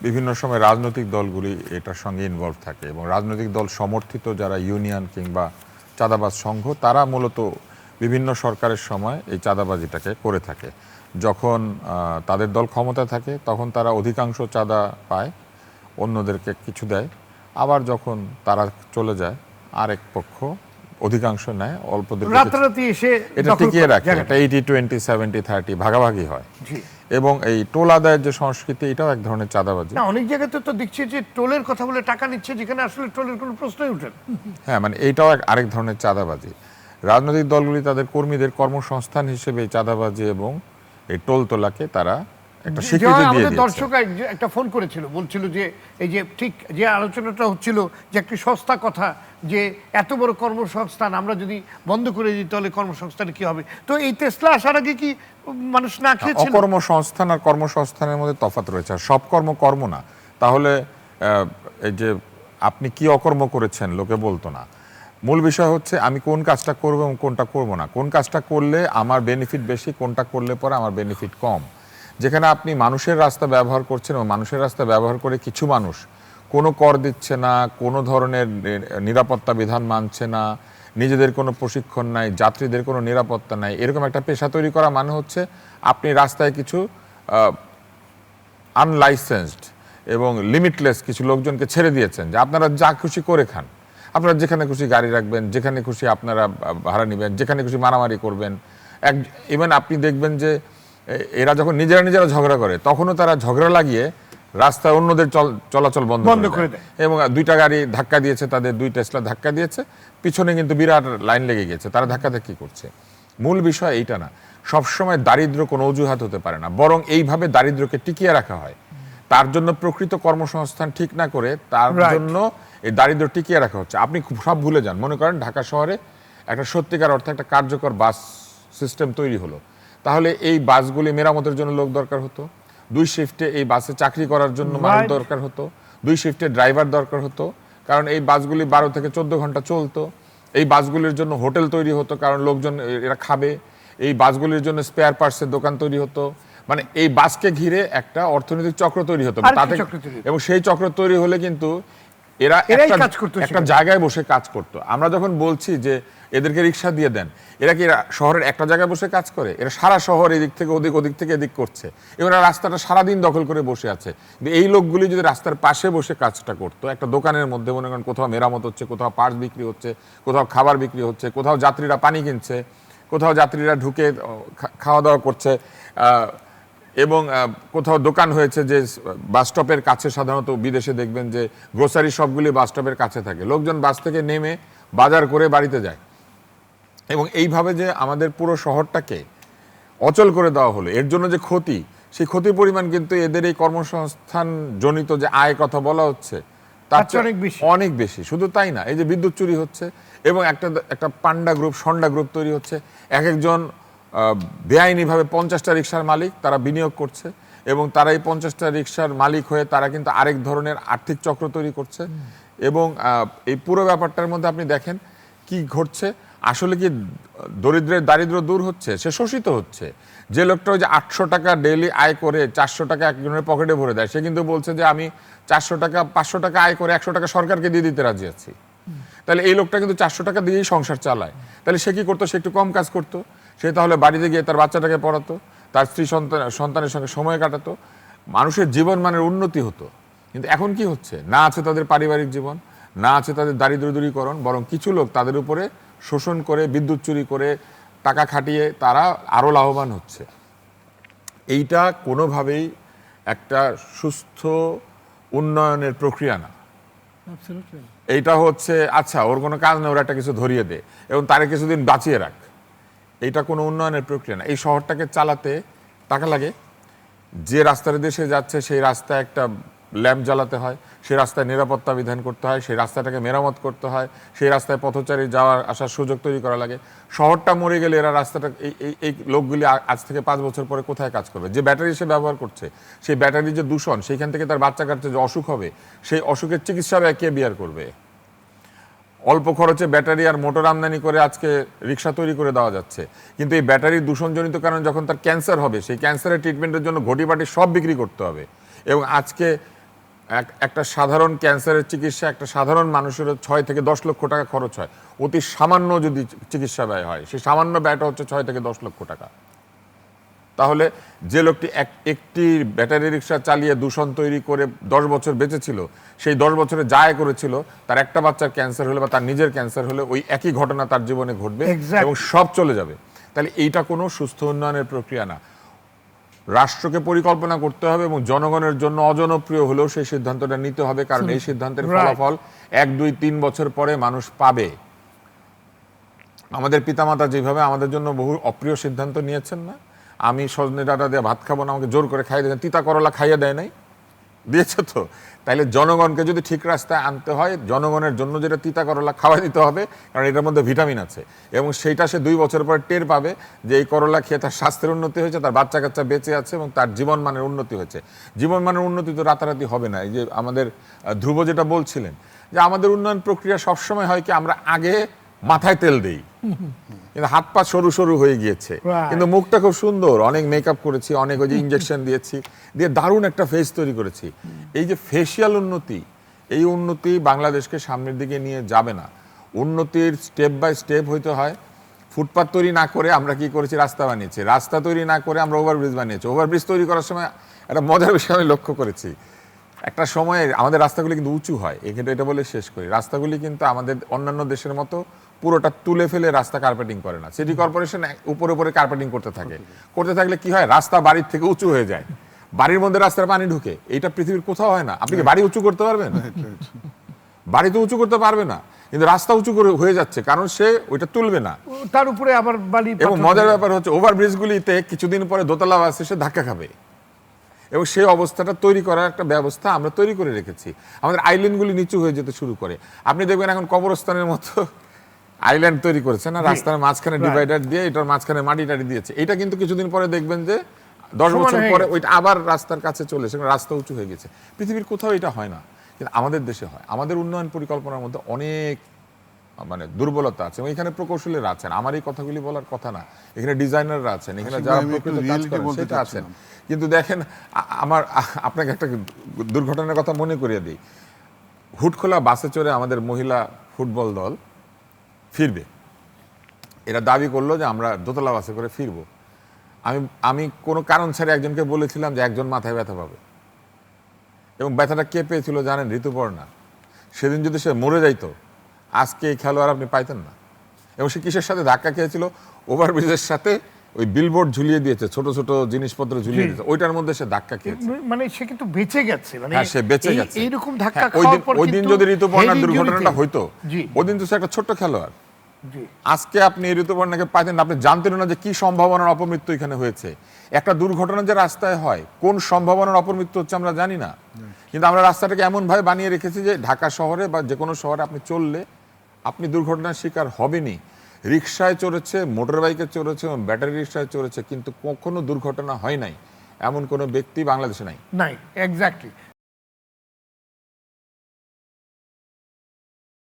বিভিন্ন সময় রাজনৈতিক দলগুলি এটার সঙ্গে ইনভলভ থাকে এবং রাজনৈতিক দল সমর্থিত যারা ইউনিয়ন কিংবা চাঁদাবাজ সংঘ তারা মূলত বিভিন্ন সরকারের সময় এই চাঁদাবাজিটাকে করে থাকে। যখন তাদের দল ক্ষমতা থাকে তখন তারা অধিকাংশ চাঁদা পায়, অন্যদেরকে কিছু দেয়, আবার যখন তারা চলে যায় আরেক পক্ষ অধিকাংশ নেয়, অল্পদের রাতারাতি এসে এটা টিকিয়ে রাখে। এটা 80-20, 70-30 ভাগাভাগি হয়। এবং এই টোল আদায়ের যে সংস্কৃতি, এটাও এক ধরনের চাঁদাবাজি। না, অনেক জায়গাতে তো দেখছি যে টোলের কথা বলে টাকা নিচ্ছে, যেখানে আসলে টোলের কোনো প্রশ্নই ওঠে না। হ্যাঁ, মানে এইটাও আরেক ধরনের চাঁদাবাজি। রাজনৈতিক দলগুলি তাদের কর্মীদের কর্মসংস্থান হিসেবে এই চাঁদাবাজি এবং এই টোল তোলাকে তারা একটা স্বীকৃতি দিয়ে দিয়েছে। দর্শক একটা ফোন করেছিল, বলছিল যে এই যে ঠিক যে আলোচনাটা হচ্ছিল যে একটি সস্তা কথা, যে এত বড় কর্মসংস্থান আমরা যদি বন্ধ করে দিই তাহলে কর্মসংস্থানে কি হবে। তো এই টেসলা আসার আগে কি মানুষ না খেয়েছিল? কর্মসংস্থান আর কর্মসংস্থানের মধ্যে তফাৎ রয়েছে। আর সব কর্ম কর্ম না। তাহলে এই যে আপনি কি অকর্ম করেছেন লোকে বলতো না। মূল বিষয় হচ্ছে আমি কোন কাজটা করব এবং কোনটা করব না, কোন কাজটা করলে আমার বেনিফিট বেশি, কোনটা করলে পরে আমার বেনিফিট কম। যেখানে আপনি মানুষের রাস্তা ব্যবহার করছেন এবং মানুষের রাস্তা ব্যবহার করে কিছু মানুষ কোনো কর দিচ্ছে না, কোনো ধরনের নিরাপত্তা বিধান মানছে না, নিজেদের কোনো প্রশিক্ষণ নাই, যাত্রীদের কোনো নিরাপত্তা নাই, এরকম একটা পেশা তৈরি করা মানে হচ্ছে আপনি রাস্তায় কিছু আনলাইসেন্সড এবং লিমিটলেস কিছু লোকজনকে ছেড়ে দিয়েছেন যে আপনারা যা খুশি করে খান, আপনারা যেখানে খুশি গাড়ি রাখবেন, যেখানে খুশি আপনারা ভাড়া নেবেন, যেখানে খুশি মারামারি করবেন। ইভেন আপনি দেখবেন যে এরা যখন নিজেরা ঝগড়া করে তখনও তারা ঝগড়া লাগিয়ে রাস্তায় অন্যদের চলাচল বন্ধ করে দেয়। এবং দুইটা গাড়ি ধাক্কা দিয়েছে, তাদের দুই টেসলা ধাক্কা দিয়েছে, পিছনে কিন্তু বিরাট লাইন লেগে গেছে, তারা ধাক্কাধাক্কি করছে। মূল বিষয় এইটা না। সবসময় দারিদ্র্য কোনো অজুহাত হতে পারে না, বরং এইভাবে দারিদ্র্যকে টিকিয়ে রাখা হয়। তার জন্য প্রকৃত কর্মসংস্থান ঠিক না করে তার জন্য এই দারিদ্র্য টিকিয়ে রাখা হচ্ছে। আপনি সব ভুলে যান। মনে করেন ঢাকা শহরে একটা সত্যিকার অর্থে একটা কার্যকর বাস সিস্টেম তৈরি হলো, তাহলে এই বাসগুলি মেরামতের জন্য লোক দরকার হতো, 2 শিফটে এই বাসে চাকরি করার জন্য মানুষ দরকার হতো, 2 শিফটে ড্রাইভার দরকার হতো, কারণ এই বাসগুলি 12 থেকে 14 ঘন্টা চলতো। এই বাসগুলির জন্য হোটেল তৈরি হতো, কারণ লোকজন এরা খাবে। এই বাসগুলির জন্য স্পেয়ার পার্টসের দোকান তৈরি হতো। মানে এই বাসকে ঘিরে একটা অর্থনৈতিক চক্র তৈরি হতো। এবং সেই চক্র তৈরি হলে কিন্তু এরা একটা জায়গায় বসে কাজ করতো। আমরা যখন বলছি যে এদেরকে রিক্সা দিয়ে দেন, এরা কি শহরের একটা জায়গায় বসে কাজ করে? এরা সারা শহর এদিক থেকে ওদিক, ওদিক থেকে এদিক করছে। এবার রাস্তাটা সারাদিন দখল করে বসে আছে। এই লোকগুলি যদি রাস্তার পাশে বসে কাজটা করতো, একটা দোকানের মধ্যে, মনে করেন কোথাও মেরামত হচ্ছে, কোথাও পার্টস বিক্রি হচ্ছে, কোথাও খাবার বিক্রি হচ্ছে, কোথাও যাত্রীরা পানি কিনছে, কোথাও যাত্রীরা ঢুকে খাওয়া দাওয়া করছে, এবং কোথাও দোকান হয়েছে যে বাস স্টপের কাছে। সাধারণত বিদেশে দেখবেন যে গ্রোসারি শপগুলি বাস স্টপের কাছে থাকে, লোকজন বাস থেকে নেমে বাজার করে বাড়িতে যায়। এবং এইভাবে যে আমাদের পুরো শহরটাকে অচল করে দেওয়া হলো, এর জন্য যে ক্ষতি, সেই ক্ষতির পরিমাণ কিন্তু এদের এই কর্মসংস্থান জনিত যে আয় কথা বলা হচ্ছে তার অনেক বেশি। শুধু তাই না, এই যে বিদ্যুৎ চুরি হচ্ছে এবং একটা পান্ডা গ্রুপ, সন্ডা গ্রুপ তৈরি হচ্ছে। এক একজন বেআইনিভাবে 50টা রিক্সার মালিক, তারা বিনিয়োগ করছে এবং তারা এই 50টা রিক্সার মালিক হয়ে তারা কিন্তু আরেক ধরনের আর্থিক চক্র তৈরি করছে। এবং এই পুরো ব্যাপারটার মধ্যে আপনি দেখেন কি ঘটছে। আসলে কি দরিদ্রের দারিদ্র দূর হচ্ছে? সে শোষিত হচ্ছে। যে লোকটা ওই যে 800 টাকা ডেইলি আয় করে 400 টাকা একজনের পকেটে ভরে দেয়, সে কিন্তু বলছে যে আমি 400 টাকা 500 টাকা আয় করে 100 টাকা সরকারকে দিয়ে দিতে রাজি আছি। তাহলে এই লোকটা কিন্তু 400 টাকা দিয়েই সংসার চালায়। তাহলে সে কি করতো? সে একটু কম কাজ করতো, সে তাহলে বাড়িতে গিয়ে তার বাচ্চাটাকে পড়াতো, তার স্ত্রী সন্তানের সঙ্গে সময় কাটাতো, মানুষের জীবন মানের উন্নতি হতো। কিন্তু এখন কি হচ্ছে? না আছে তাদের পারিবারিক জীবন, না আছে তাদের দারিদ্র দূরীকরণ, বরং কিছু লোক তাদের উপরে শোষণ করে, বিদ্যুৎ চুরি করে, টাকা খাটিয়ে তারা আরও লাভবান হচ্ছে। এইটা কোনোভাবেই একটা সুস্থ উন্নয়নের প্রক্রিয়া না। এইটা হচ্ছে আচ্ছা ওর কোনো কাজ নেই, ওরা একটা কিছু ধরিয়ে দে এবং তারে কিছুদিন বাঁচিয়ে রাখ। এইটা কোনো উন্নয়নের প্রক্রিয়া না। এই শহরটাকে চালাতে টাকা লাগে। যে রাস্তার দেশে যাচ্ছে সেই রাস্তায় একটা ল্যাম্প জ্বালাতে হয়, সেই রাস্তায় নিরাপত্তা বিধান করতে হয়, সেই রাস্তাটাকে মেরামত করতে হয়, সেই রাস্তায় পথচারী যাওয়ার আসার সুযোগ তৈরি করা লাগে। শহরটা মরে গেলে এরা রাস্তাটা এই লোকগুলি আজ থেকে 5 বছর পরে কোথায় কাজ করবে? যে ব্যাটারি সে ব্যবহার করছে, সেই ব্যাটারির যে দূষণ, সেইখান থেকে তার বাচ্চা কাচ্চা যে অসুখ হবে, সেই অসুখের চিকিৎসা ব্যয় কে বিয়ার করবে? অল্প খরচে ব্যাটারি আর মোটর আমদানি করে আজকে রিক্সা তৈরি করে দেওয়া যাচ্ছে, কিন্তু এই ব্যাটারির দূষণজনিত কারণে যখন তার ক্যান্সার হবে, সেই ক্যান্সারের ট্রিটমেন্টের জন্য ঘটিবাটি সব বিক্রি করতে হবে। এবং আজকে একটা সাধারণ ক্যান্সারের চিকিৎসা একটা সাধারণ মানুষের 6 থেকে 10 লক্ষ টাকা খরচ হয়। অতি সামান্য যদি চিকিৎসা ব্যয় হয়, সেই সামান্য ব্যয়টা হচ্ছে 6 থেকে 10 লক্ষ টাকা। তাহলে যে লোকটি একটি ব্যাটারি রিক্সা চালিয়ে দূষণ তৈরি করে 10 বছর বেঁচে ছিল, সেই 10 বছরে যা আয় করেছিল, তার একটা বাচ্চার ক্যান্সার হলে বা তার নিজের ক্যান্সার হলে ওই একই ঘটনা তার জীবনে ঘটবে Exactly. এবং সব চলে যাবে। তাহলে এইটা কোনো সুস্থ উন্নয়নের প্রক্রিয়া না। রাষ্ট্রকে পরিকল্পনা করতে হবে এবং জনগণের জন্য অজনপ্রিয় হলেও সেই সিদ্ধান্তটা নিতে হবে, কারণ এই সিদ্ধান্তের Right. ফলাফল 1, 2, 3 বছর পরে মানুষ পাবে। আমাদের পিতামাতা যেভাবে আমাদের জন্য বহু অপ্রিয় সিদ্ধান্ত নিয়েছেন না, আমি সজনে ডাঁটা দিয়ে ভাত খাবো না, আমাকে জোর করে খাইয়ে দেন, তিতা করলা খাইয়ে দেয় নাই, দিয়েছে তো। তাইলে জনগণকে যদি ঠিক রাস্তায় আনতে হয়, জনগণের জন্য যেটা তিতা করলা খাওয়াই দিতে হবে, কারণ এটার মধ্যে ভিটামিন আছে এবং সেইটা সে 2 বছর পরে টের পাবে যে এই করলা খেয়ে তার স্বাস্থ্যের উন্নতি হয়েছে, তার বাচ্চা কাচ্চা বেঁচে আছে এবং তার জীবনমানের উন্নতি হয়েছে। জীবনমানের উন্নতি তো রাতারাতি হবে না। এই যে আমাদের ধ্রুব যেটা বলছিলেন যে আমাদের উন্নয়ন প্রক্রিয়া সবসময় হয় কি, আমরা আগে মাথায় তেল দেই কিন্তু হাত পা সরু সরু হয়ে গিয়েছে, Right. কিন্তু মুখটা খুব সুন্দর, অনেক মেকআপ করেছি, অনেক ওই যে ইনজেকশন দিয়েছি, দিয়ে দারুণ একটা ফেস তৈরি করেছি। এই যে ফেসিয়াল উন্নতি, এই উন্নতি বাংলাদেশকে সামনের দিকে নিয়ে যাবে না। উন্নতির স্টেপ বাই স্টেপ হইতে হয়। ফুটপাত তৈরি না করে আমরা কি করেছি, রাস্তা বানিয়েছি। রাস্তা তৈরি না করে আমরা ওভারব্রিজ বানিয়েছি। ওভারব্রিজ তৈরি করার সময় একটা মজার বিষয় আমি লক্ষ্য করেছি। একটা সময়ে আমাদের রাস্তাগুলি কিন্তু উঁচু হয়, এখানে এটা বলে শেষ করি, রাস্তাগুলি কিন্তু আমাদের অন্যান্য দেশের মতো পুরোটা তুলে ফেলে রাস্তা কার্পেটিং করে না। সিটি কর্পোরেশন উপরে উপরে কার্পেটিং করতে থাকে, করতে থাকলে কি হয়, রাস্তা বাড়ির থেকে উঁচু হয়ে যায়, বাড়ির মধ্যে রাস্তার পানি ঢুকে। এইটা পৃথিবীর কোথাও হয় না। আপনি কি বাড়ি উঁচু করতে পারবেন? বাড়ি তো উঁচু করতে পারবে না, কিন্তু রাস্তা উঁচু করে হয়ে যাচ্ছে কারণ সে ওইটা তুলবে না। তার উপরে আবার বালি এবং পাথর মজার দিয়ে- ব্যাপার হচ্ছে ওভারব্রিজগুলিতে কিছুদিন পরে দোতলা বাস এসে ধাক্কা খাবে এবং সেই অবস্থাটা তৈরি করার একটা ব্যবস্থা আমরা তৈরি করে রেখেছি। আমাদের আইল্যান্ডগুলি নিচু হয়ে যেতে শুরু করে। আপনি দেখবেন এখন কবরস্থানের মতো আইল্যান্ড তৈরি করেছে না, রাস্তার মাঝখানে ডিভাইডার দিয়ে এটার মাঝখানে মাটি টাটি দিয়েছে। এটা কিন্তু কিছুদিন পরে দেখবেন যে 10 সমান বছর হয়ে পরে গেছে। ওইটা আবার রাস্তার কাছে চলে এসে রাস্তা উঁচু হয়ে গেছে। পৃথিবীর কোথাও এটা হয় না, কিন্তু আমাদের দেশে হয়। আমাদের উন্নয়ন পরিকল্পনার মধ্যে অনেক মানে দুর্বলতা আছে এবং এখানে প্রকৌশলীরা আছেন। আমার এই কথাগুলি বলার কথা না, এখানে ডিজাইনাররা আছেন, এখানে আশিক যারা ভাই, আমি একটু প্রকৃত কাজ reality করেন বলতে সেটা আছেন। চাচ্ছিলাম। কিন্তু দেখেন আপনাকে একটা দুর্ঘটনার কথা মনে করিয়ে দিই। হুটখোলা বাসে চড়ে আমাদের মহিলা ফুটবল দল ফিরবে, এরা দাবি করলো যে আমরা দোতলা বাসে করে ফিরবো। আমি কোনো কারণ ছাড়া একজনকে বলেছিলাম যে একজন মাথায় ব্যথা পাবে এবং ব্যথাটা কে পেয়েছিল জানেন? ঋতুপর্ণা। সেদিন যদি সে মরে যাইতো আজকে এই খেলোয়াড় আপনি পাইতেন না। এবং সে কিসের সাথে ধাক্কা খেয়েছিল? ওভারব্রিজের সাথে ওই বিলবোর্ড ঝুলিয়ে দিয়েছে, ছোট ছোট জিনিসপত্র ঝুলিয়ে দিয়েছে, ওইটার মধ্যে সে ধাক্কা খেয়েছে। মানে সে কিন্তু বেঁচে গেছে, মানে হ্যাঁ, সে বেঁচে এই- গেছে। এইরকম ধাক্কা হ্যাঁ, খাওয়ার পর ওই দিন কিন্তু যদি ঋতুপর্ণার head injury দুর্ঘটনাটা তে- হইতো, জি ওই দিন তো সে একটা ছোট্ট খেলোয়াড়। জি আজকে আপনি এই ঋতুপর্ণাকে পাইতেন না, আপনি জানতেন না যে কি সম্ভাবনার অপমৃত্যু এখানে হয়েছে। একটা দুর্ঘটনা যে রাস্তায় হয়, কোন সম্ভাবনার অপমৃত্যু হচ্ছে আমরা জানি না, কিন্তু আমরা রাস্তাটাকে এমন ভাবে বানিয়ে রেখেছি যে ঢাকা শহরে বা যে কোনো শহরে আপনি চললে আপনি দুর্ঘটনার শিকার হবেনই। রিক্সায় চড়েছে, মোটর বাইকে চড়েছে, ব্যাটারি রিক্সায় চড়েছে, কিন্তু কখনো দুর্ঘটনা হয় নাই এমন কোনো ব্যক্তি বাংলাদেশে নাই। নাই, এক্স্যাক্টলি।